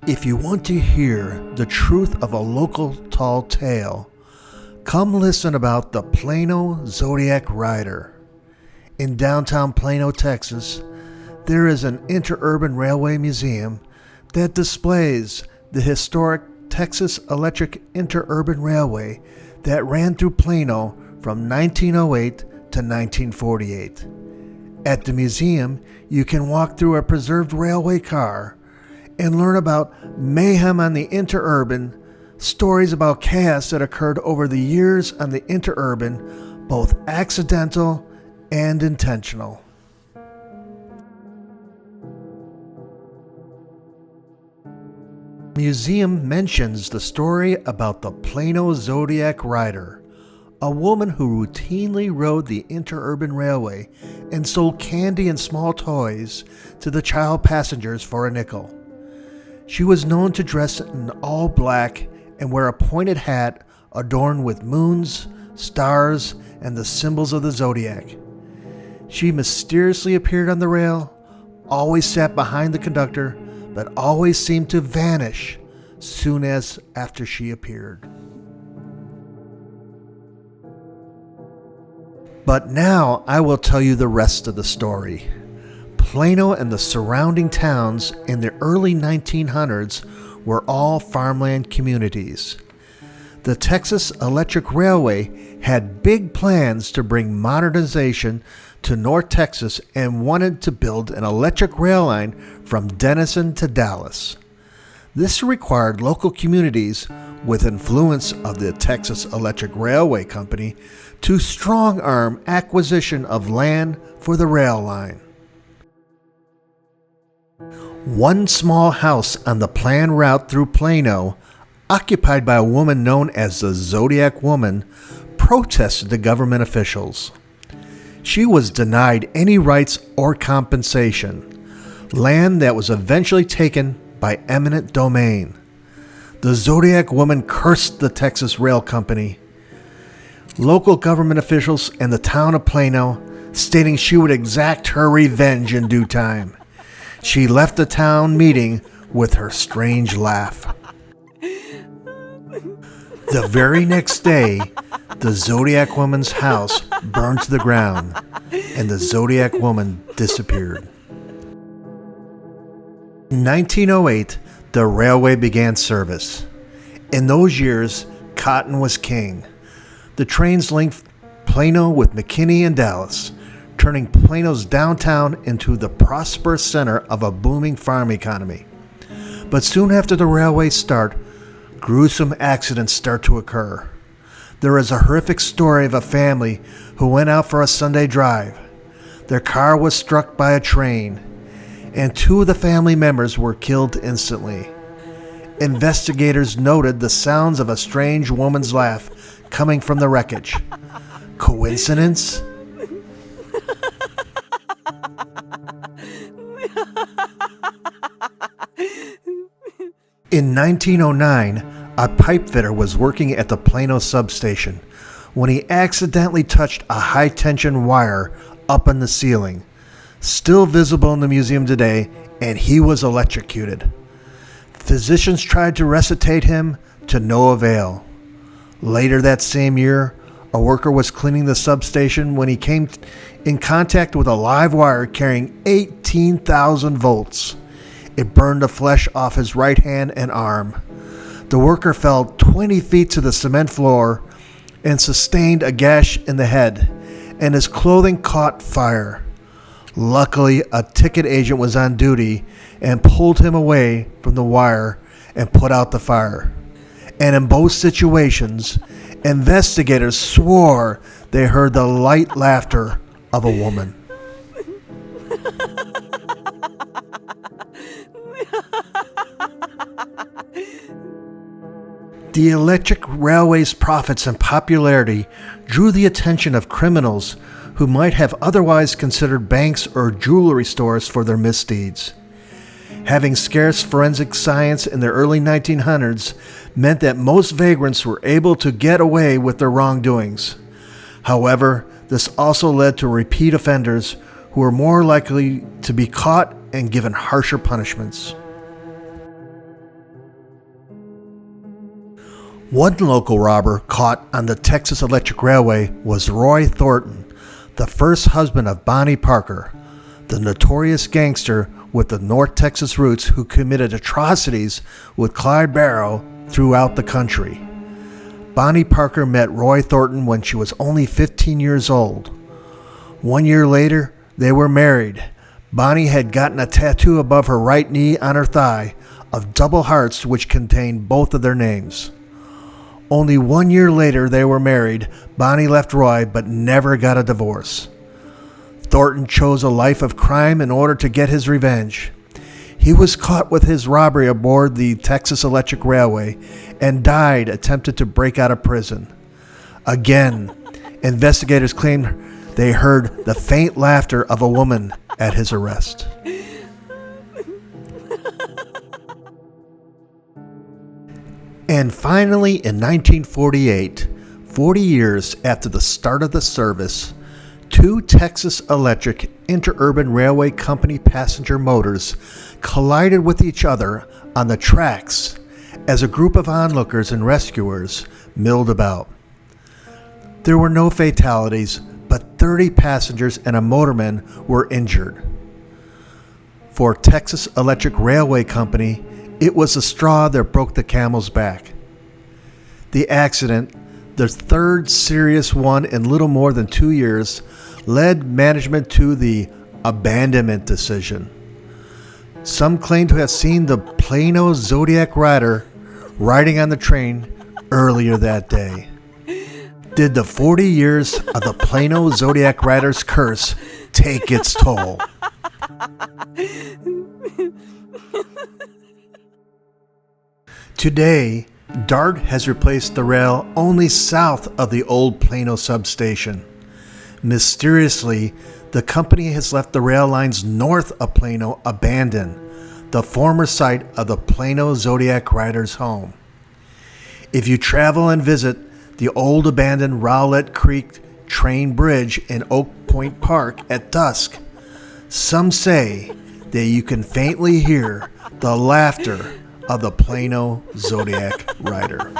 If you want to hear the truth of a local tall tale, come listen about the Plano Zodiac Rider. In downtown Plano, Texas, there is an interurban railway museum that displays the historic Texas Electric Interurban Railway that ran through Plano from 1908 to 1948. At the museum, you can walk through a preserved railway car and learn about mayhem on the interurban, stories about chaos that occurred over the years on the interurban, both accidental and intentional. The museum mentions the story about the Plano Zodiac Rider, a woman who routinely rode the interurban railway and sold candy and small toys to the child passengers for a nickel. She was known to dress in all black and wear a pointed hat adorned with moons, stars, and the symbols of the zodiac. She mysteriously appeared on the rail, always sat behind the conductor, but always seemed to vanish soon as after she appeared. But now I will tell you the rest of the story. Plano and the surrounding towns in the early 1900s were all farmland communities. The Texas Electric Railway had big plans to bring modernization to North Texas and wanted to build an electric rail line from Denison to Dallas. This required local communities with influence of the Texas Electric Railway Company to strong-arm acquisition of land for the rail line. One small house on the planned route through Plano, occupied by a woman known as the Zodiac Woman, protested the government officials. She was denied any rights or compensation, land that was eventually taken by eminent domain. The Zodiac Woman cursed the Texas Rail Company, local government officials, and the town of Plano, stating she would exact her revenge in due time. She left the town meeting with her strange laugh. The very next day, the Zodiac Woman's house burned to the ground, and the Zodiac Woman disappeared. In 1908, the railway began service. In those years, cotton was king. The trains linked Plano with McKinney and Dallas, turning Plano's downtown into the prosperous center of a booming farm economy. But soon after the railway's start, gruesome accidents start to occur. There is a horrific story of a family who went out for a Sunday drive. Their car was struck by a train, and two of the family members were killed instantly. Investigators noted the sounds of a strange woman's laugh coming from the wreckage. Coincidence? In 1909, a pipe fitter was working at the Plano substation when he accidentally touched a high-tension wire up in the ceiling, still visible in the museum today, and he was electrocuted. Physicians tried to resuscitate him to no avail. Later that same year, a worker was cleaning the substation when he came in contact with a live wire carrying 18,000 volts. It burned the flesh off his right hand and arm. The worker fell 20 feet to the cement floor and sustained a gash in the head, and his clothing caught fire. Luckily, a ticket agent was on duty and pulled him away from the wire and put out the fire. And in both situations, investigators swore they heard the light laughter of a woman. The electric railway's profits and popularity drew the attention of criminals who might have otherwise considered banks or jewelry stores for their misdeeds. Having scarce forensic science in the early 1900s meant that most vagrants were able to get away with their wrongdoings. However, this also led to repeat offenders who were more likely to be caught and given harsher punishments. One local robber caught on the Texas Electric Railway was Roy Thornton, the first husband of Bonnie Parker, the notorious gangster with the North Texas roots who committed atrocities with Clyde Barrow throughout the country. Bonnie Parker met Roy Thornton when she was only 15 years old. 1 year later, they were married. Bonnie had gotten a tattoo above her right knee on her thigh of double hearts which contained both of their names. Only 1 year later they were married. Bonnie left Roy but never got a divorce. Thornton chose a life of crime in order to get his revenge. He was caught with his robbery aboard the Texas Electric Railway and died attempting to break out of prison. Again, investigators claimed they heard the faint laughter of a woman at his arrest. And finally, in 1948, 40 years after the start of the service, two Texas Electric Interurban Railway Company passenger motors collided with each other on the tracks as a group of onlookers and rescuers milled about. There were no fatalities, but 30 passengers and a motorman were injured. For Texas Electric Railway Company, it was the straw that broke the camel's back. The accident, the third serious one in little more than 2 years, led management to the abandonment decision. Some claim to have seen the Plano Zodiac Rider riding on the train earlier that day. Did the 40 years of the Plano Zodiac Rider's curse take its toll? Today, DART has replaced the rail only south of the old Plano substation. Mysteriously, the company has left the rail lines north of Plano abandoned, the former site of the Plano Zodiac Rider's home. If you travel and visit the old abandoned Rowlett Creek train bridge in Oak Point Park at dusk, some say that you can faintly hear the laughter of the Plano Zodiac Rider.